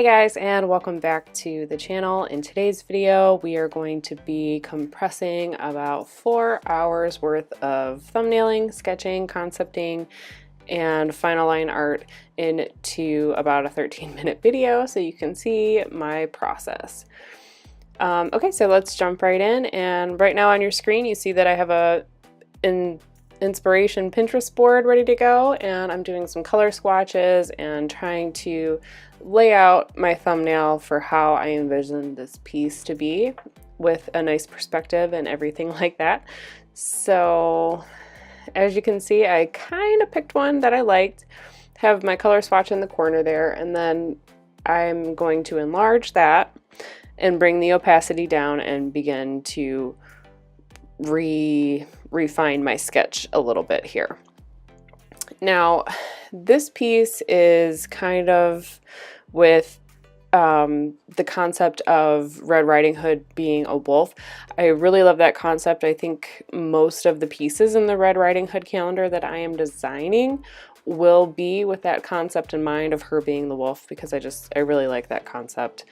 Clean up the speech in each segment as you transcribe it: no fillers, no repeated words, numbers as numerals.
Hi guys, and welcome back to the channel. In today's video we are going to be compressing about 4 hours worth of thumbnailing, sketching, concepting, and final line art into about a 13-minute video so you can see my process. Okay, so let's jump right in, and right now on your screen you see that I have an inspiration Pinterest board ready to go, and I'm doing some color swatches and trying to lay out my thumbnail for how I envision this piece to be with a nice perspective and everything like that. So as you can see, I kind of picked one that I liked, have my color swatch in the corner there, and then I'm going to enlarge that and bring the opacity down and begin to refine my sketch a little bit here. Now, this piece is kind of with the concept of Red Riding Hood being a wolf. I really love that concept. I think most of the pieces in the Red Riding Hood calendar that I am designing will be with that concept in mind of her being the wolf, because I really like that concept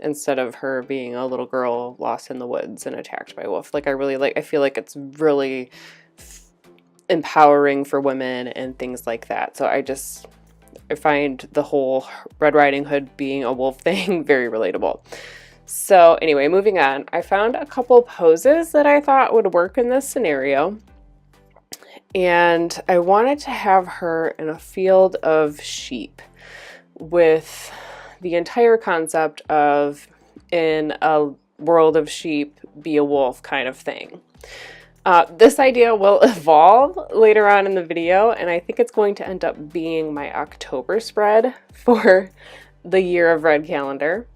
instead of her being a little girl lost in the woods and attacked by a wolf. Like, I feel like it's really empowering for women and things like that. So I find the whole Red Riding Hood being a wolf thing very relatable. So anyway, moving on, I found a couple poses that I thought would work in this scenario. And I wanted to have her in a field of sheep with the entire concept of, in a world of sheep, be a wolf kind of thing. This idea will evolve later on in the video, and I think it's going to end up being my October spread for the Year of Red calendar.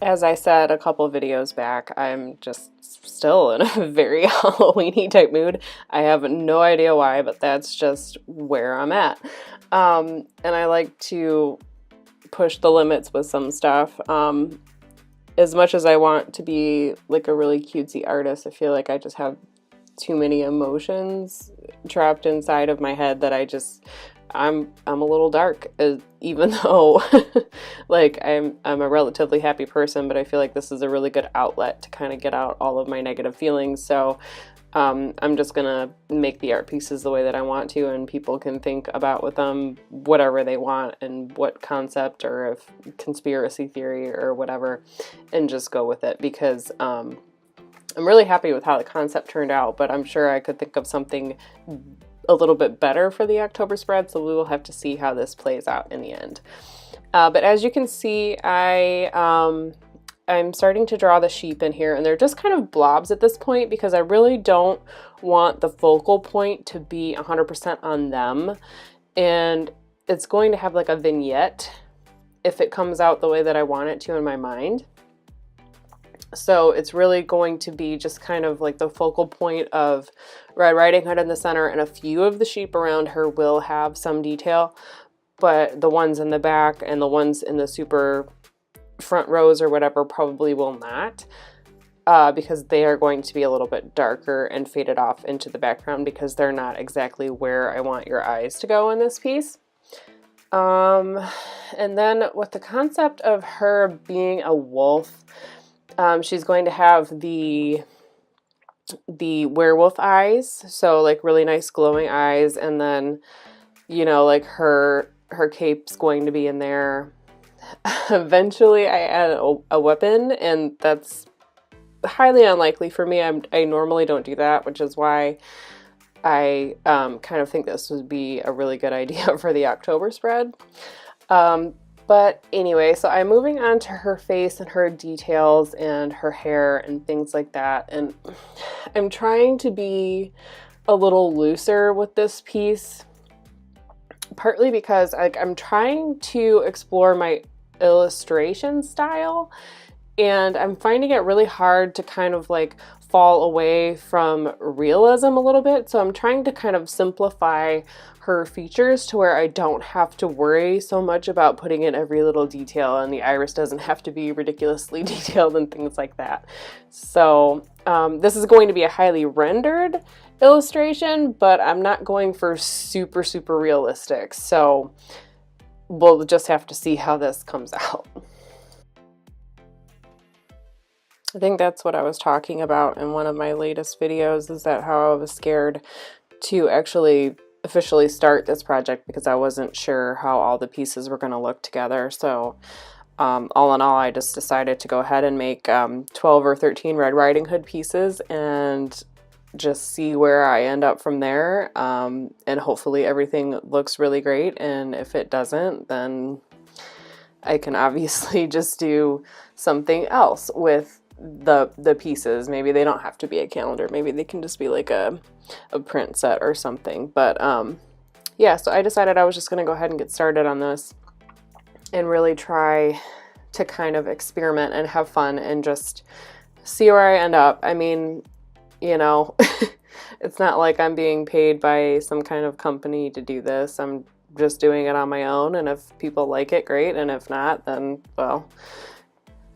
As I said a couple videos back, I'm just still in a very Halloween-y type mood. I have no idea why, but that's just where I'm at. And I like to push the limits with some stuff. As much as I want to be like a really cutesy artist, I feel like I just have too many emotions trapped inside of my head that I'm a little dark, even though like I'm a relatively happy person, but I feel like this is a really good outlet to kind of get out all of my negative feelings. So I'm just gonna make the art pieces the way that I want to, and people can think about with them whatever they want and what concept or if conspiracy theory or whatever, and just go with it, because I'm really happy with how the concept turned out, but I'm sure I could think of something a little bit better for the October spread, so we will have to see how this plays out in the end. But as you can see, I'm starting to draw the sheep in here, and they're just kind of blobs at this point because I really don't want the focal point to be 100% on them, and it's going to have like a vignette if it comes out the way that I want it to in my mind. So it's really going to be just kind of like the focal point of Red Riding Hood in the center, and a few of the sheep around her will have some detail, but the ones in the back and the ones in the super front rows or whatever probably will not, because they are going to be a little bit darker and faded off into the background because they're not exactly where I want your eyes to go in this piece. And then with the concept of her being a wolf, she's going to have the werewolf eyes, so like really nice glowing eyes, and then, you know, like her cape's going to be in there. Eventually I add a weapon, and that's highly unlikely for me. I normally don't do that, which is why I kind of think this would be a really good idea for the October spread. But anyway, so I'm moving on to her face and her details and her hair and things like that, and I'm trying to be a little looser with this piece, partly because I'm trying to explore my illustration style, and I'm finding it really hard to kind of like fall away from realism a little bit. So I'm trying to kind of simplify her features to where I don't have to worry so much about putting in every little detail, and the iris doesn't have to be ridiculously detailed and things like that. So this is going to be a highly rendered illustration, but I'm not going for super realistic. So we'll just have to see how this comes out. I think that's what I was talking about in one of my latest videos, is that how I was scared to actually officially start this project because I wasn't sure how all the pieces were going to look together. So all in all, I just decided to go ahead and make 12 or 13 Red Riding Hood pieces and just see where I end up from there. And hopefully everything looks really great. And if it doesn't, then I can obviously just do something else with the pieces. Maybe they don't have to be a calendar. Maybe they can just be like a print set or something. But yeah, so I decided I was just going to go ahead and get started on this and really try to kind of experiment and have fun and just see where I end up. I mean, you know, it's not like I'm being paid by some kind of company to do this. I'm just doing it on my own, and if people like it, great, and if not, then, well,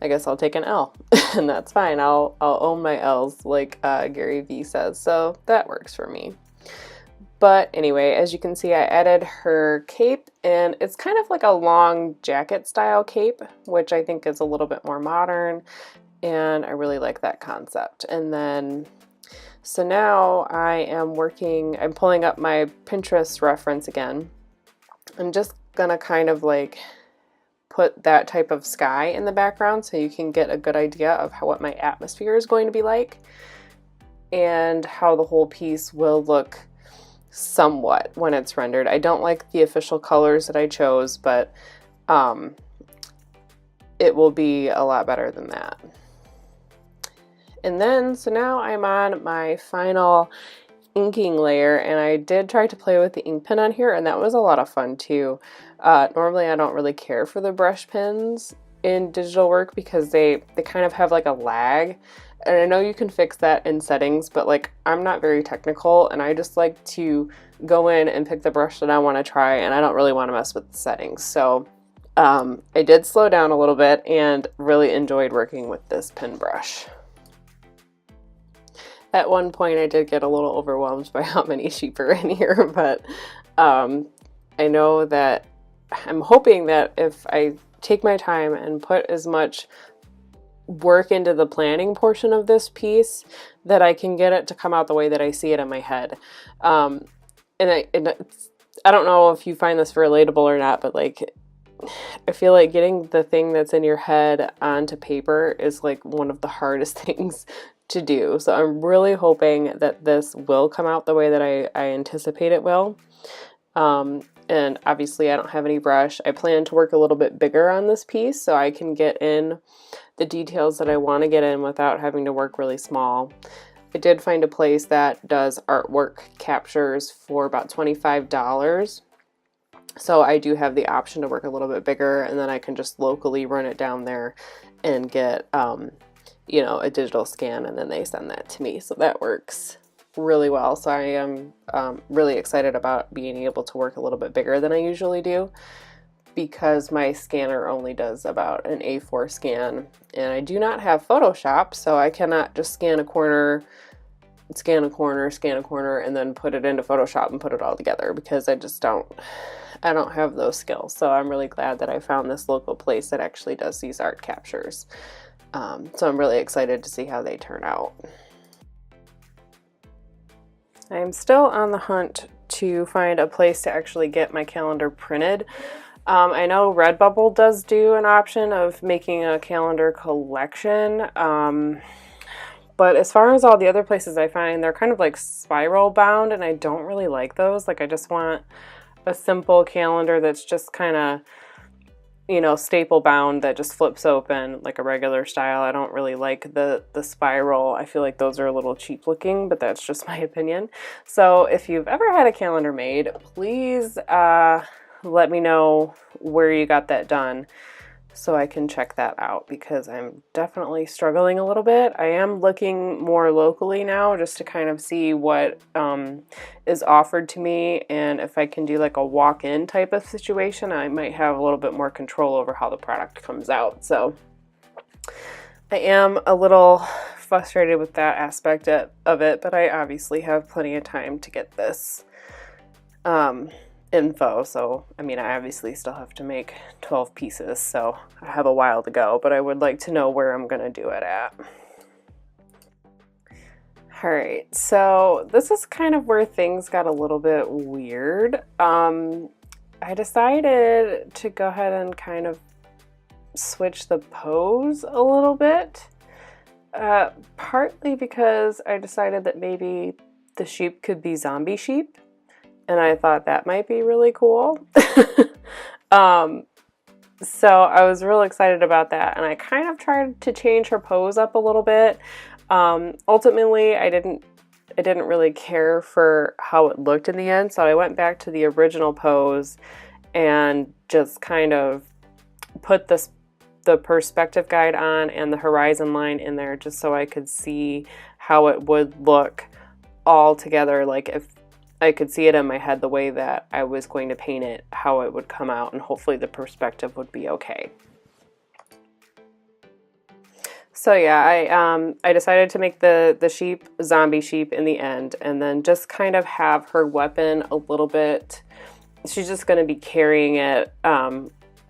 I guess I'll take an L, and that's fine. I'll own my L's, like Gary Vee says, so that works for me. But anyway, as you can see, I added her cape, and it's kind of like a long jacket style cape, which I think is a little bit more modern, and I really like that concept. And then, so now I'm pulling up my Pinterest reference again. I'm just gonna kind of like put that type of sky in the background so you can get a good idea of what my atmosphere is going to be like and how the whole piece will look somewhat when it's rendered. I don't like the official colors that I chose, but it will be a lot better than that. And then, so now I'm on my final inking layer, and I did try to play with the ink pen on here, and that was a lot of fun too. Normally I don't really care for the brush pens in digital work because they kind of have like a lag, and I know you can fix that in settings, but like I'm not very technical, and I just like to go in and pick the brush that I want to try, and I don't really want to mess with the settings. So I did slow down a little bit and really enjoyed working with this pen brush. At one point I did get a little overwhelmed by how many sheep are in here, but I know that I'm hoping that if I take my time and put as much work into the planning portion of this piece, that I can get it to come out the way that I see it in my head. And I don't know if you find this relatable or not, but like, I feel like getting the thing that's in your head onto paper is like one of the hardest things to do. So I'm really hoping that this will come out the way that I anticipate it will. And obviously I don't have any brush. I plan to work a little bit bigger on this piece so I can get in the details that I want to get in without having to work really small. I did find a place that does artwork captures for about $25. So I do have the option to work a little bit bigger, and then I can just locally run it down there and get, you know, a digital scan, and then they send that to me. So that works really well. So I am really excited about being able to work a little bit bigger than I usually do, because my scanner only does about an A4 scan, and I do not have Photoshop, so I cannot just scan a corner, scan a corner, scan a corner, and then put it into Photoshop and put it all together, because I don't have those skills. So I'm really glad that I found this local place that actually does these art captures. So I'm really excited to see how they turn out. I'm still on the hunt to find a place to actually get my calendar printed. I know Redbubble does do an option of making a calendar collection, but as far as all the other places I find, they're kind of like spiral bound, and I don't really like those. Like, I just want a simple calendar that's just kind of, you know, staple bound, that just flips open like a regular style. I don't really like the spiral. I feel like those are a little cheap looking, but that's just my opinion. So if you've ever had a calendar made, please let me know where you got that done so I can check that out, because I'm definitely struggling a little bit. I am looking more locally now just to kind of see what is offered to me, and if I can do like a walk-in type of situation, I might have a little bit more control over how the product comes out. So I am a little frustrated with that aspect of it, but I obviously have plenty of time to get this info. So, I mean, I obviously still have to make 12 pieces, so I have a while to go, but I would like to know where I'm gonna do it at. All right, so this is kind of where things got a little bit weird. I decided to go ahead and kind of switch the pose a little bit, partly because I decided that maybe the sheep could be zombie sheep, and I thought that might be really cool. So I was real excited about that, and I kind of tried to change her pose up a little bit. Ultimately, I didn't really care for how it looked in the end, so I went back to the original pose and just kind of put the perspective guide on and the horizon line in there just so I could see how it would look all together, like if I could see it in my head the way that I was going to paint it, how it would come out, and hopefully the perspective would be okay. So yeah, I decided to make the sheep zombie sheep in the end, and then just kind of have her weapon a little bit. She's just going to be carrying it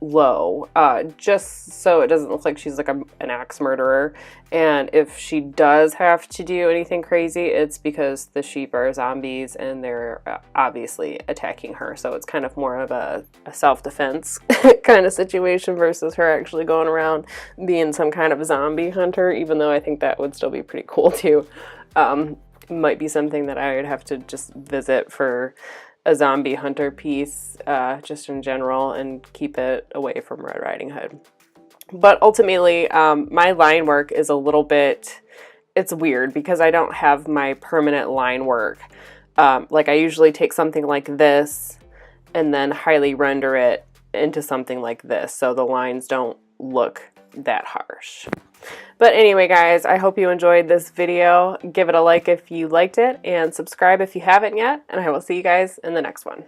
low, just so it doesn't look like she's like an axe murderer. And if she does have to do anything crazy, it's because the sheep are zombies and they're obviously attacking her. So it's kind of more of a self-defense kind of situation versus her actually going around being some kind of zombie hunter, even though I think that would still be pretty cool too. Might be something that I would have to just visit for a zombie hunter piece, just in general, and keep it away from Red Riding Hood. But ultimately, my line work is a little bit, it's weird because I don't have my permanent line work. Like I usually take something like this and then highly render it into something like this, so the lines don't look that harsh. But anyway, guys, I hope you enjoyed this video. Give it a like if you liked it, and subscribe if you haven't yet, and I will see you guys in the next one.